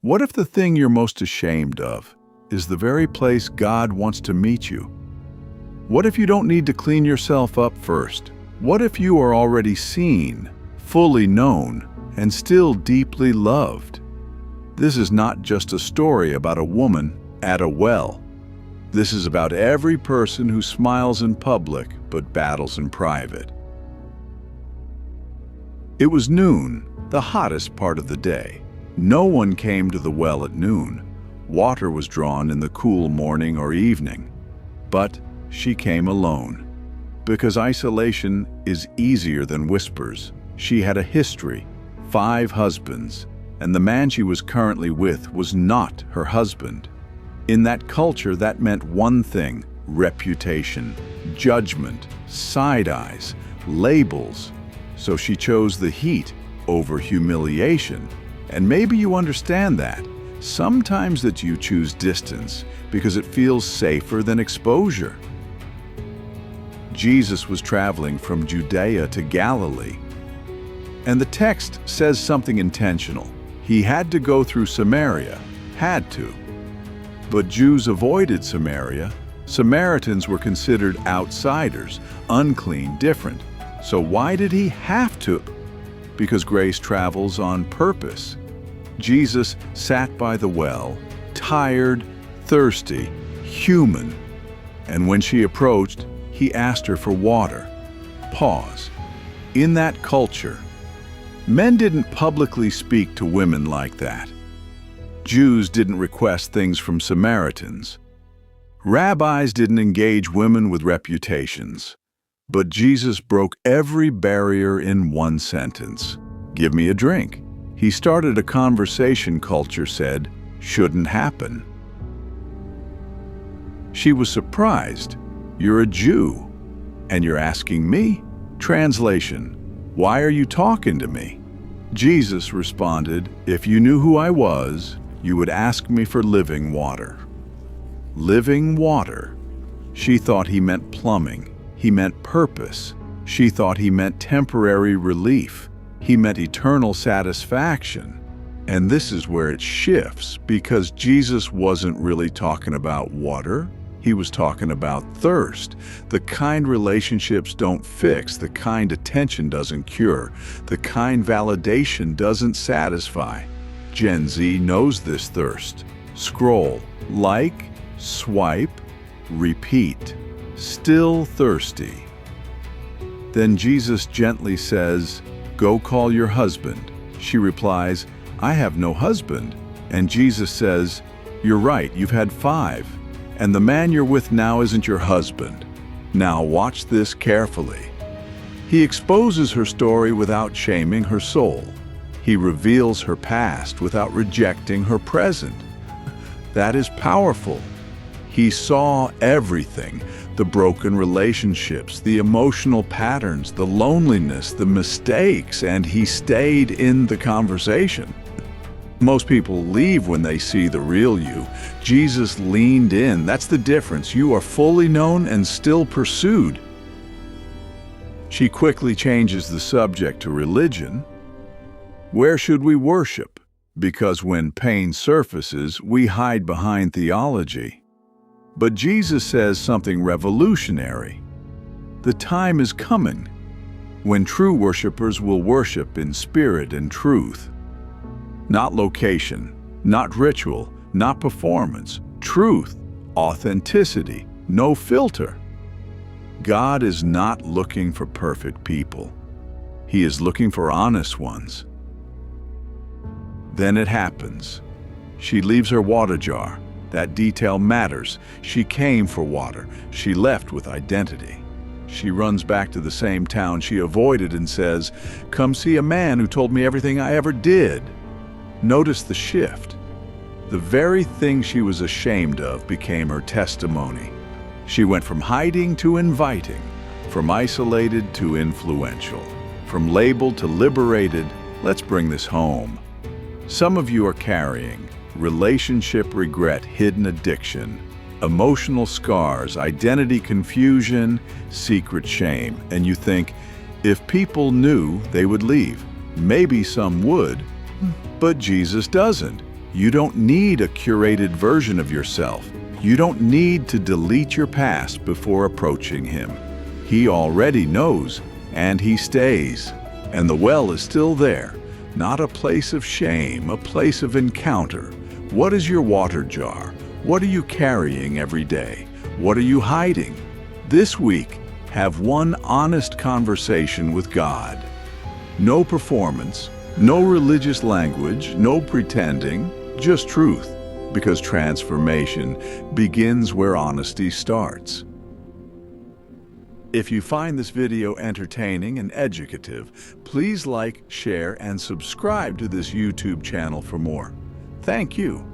What if the thing you're most ashamed of is the very place God wants to meet you? What if you don't need to clean yourself up first? What if you are already seen, fully known, and still deeply loved? This is not just a story about a woman at a well. This is about every person who smiles in public but battles in private. It was noon, the hottest part of the day. No one came to the well at noon. Water was drawn in the cool morning or evening. But she came alone. Because isolation is easier than whispers. She had a history, 5 husbands, and the man she was currently with was not her husband. In that culture, that meant one thing: reputation, judgment, side eyes, labels. So she chose the heat over humiliation. And maybe you understand that. Sometimes that you choose distance because it feels safer than exposure. Jesus was traveling from Judea to Galilee. And the text says something intentional. He had to go through Samaria. Had to. But Jews avoided Samaria. Samaritans were considered outsiders, unclean, different. So why did he have to? Because grace travels on purpose. Jesus sat by the well, tired, thirsty, human. And when she approached, he asked her for water. Pause. In that culture, men didn't publicly speak to women like that. Jews didn't request things from Samaritans. Rabbis didn't engage women with reputations. But Jesus broke every barrier in one sentence. Give me a drink. He started a conversation culture said shouldn't happen. She was surprised. You're a Jew, and you're asking me? Translation: why are you talking to me? Jesus responded, if you knew who I was, you would ask me for living water. Living water. She thought he meant plumbing. He meant purpose. She thought he meant temporary relief. He meant eternal satisfaction. And this is where it shifts, because Jesus wasn't really talking about water. He was talking about thirst, the kind relationships don't fix, the kind attention doesn't cure, the kind validation doesn't satisfy. Gen Z knows this thirst. Scroll, like, swipe, repeat. Still thirsty. Then Jesus gently says, go call your husband. She replies, I have no husband. And Jesus says, you're right, you've had 5. And the man you're with now isn't your husband. Now watch this carefully. He exposes her story without shaming her soul. He reveals her past without rejecting her present. That is powerful. He saw everything, the broken relationships, the emotional patterns, the loneliness, the mistakes, and he stayed in the conversation. Most people leave when they see the real you. Jesus leaned in. That's the difference. You are fully known and still pursued. She quickly changes the subject to religion. Where should we worship? Because when pain surfaces, we hide behind theology. But Jesus says something revolutionary. The time is coming when true worshipers will worship in spirit and truth. Not location, not ritual, not performance. Truth, authenticity, no filter. God is not looking for perfect people. He is looking for honest ones. Then it happens. She leaves her water jar. That detail matters. She came for water. She left with identity. She runs back to the same town she avoided and says, come see a man who told me everything I ever did. Notice the shift. The very thing she was ashamed of became her testimony. She went from hiding to inviting, from isolated to influential, from labeled to liberated. Let's bring this home. Some of you are carrying relationship regret, hidden addiction, emotional scars, identity confusion, secret shame, and you think, if people knew, they would leave. Maybe some would, but Jesus doesn't. You don't need a curated version of yourself. You don't need to delete your past before approaching Him. He already knows, and He stays. And the well is still there, not a place of shame, a place of encounter. What is your water jar? What are you carrying every day? What are you hiding? This week, have one honest conversation with God. No performance, no religious language, no pretending, just truth, because transformation begins where honesty starts. If you find this video entertaining and educative, please like, share, and subscribe to this YouTube channel for more. Thank you.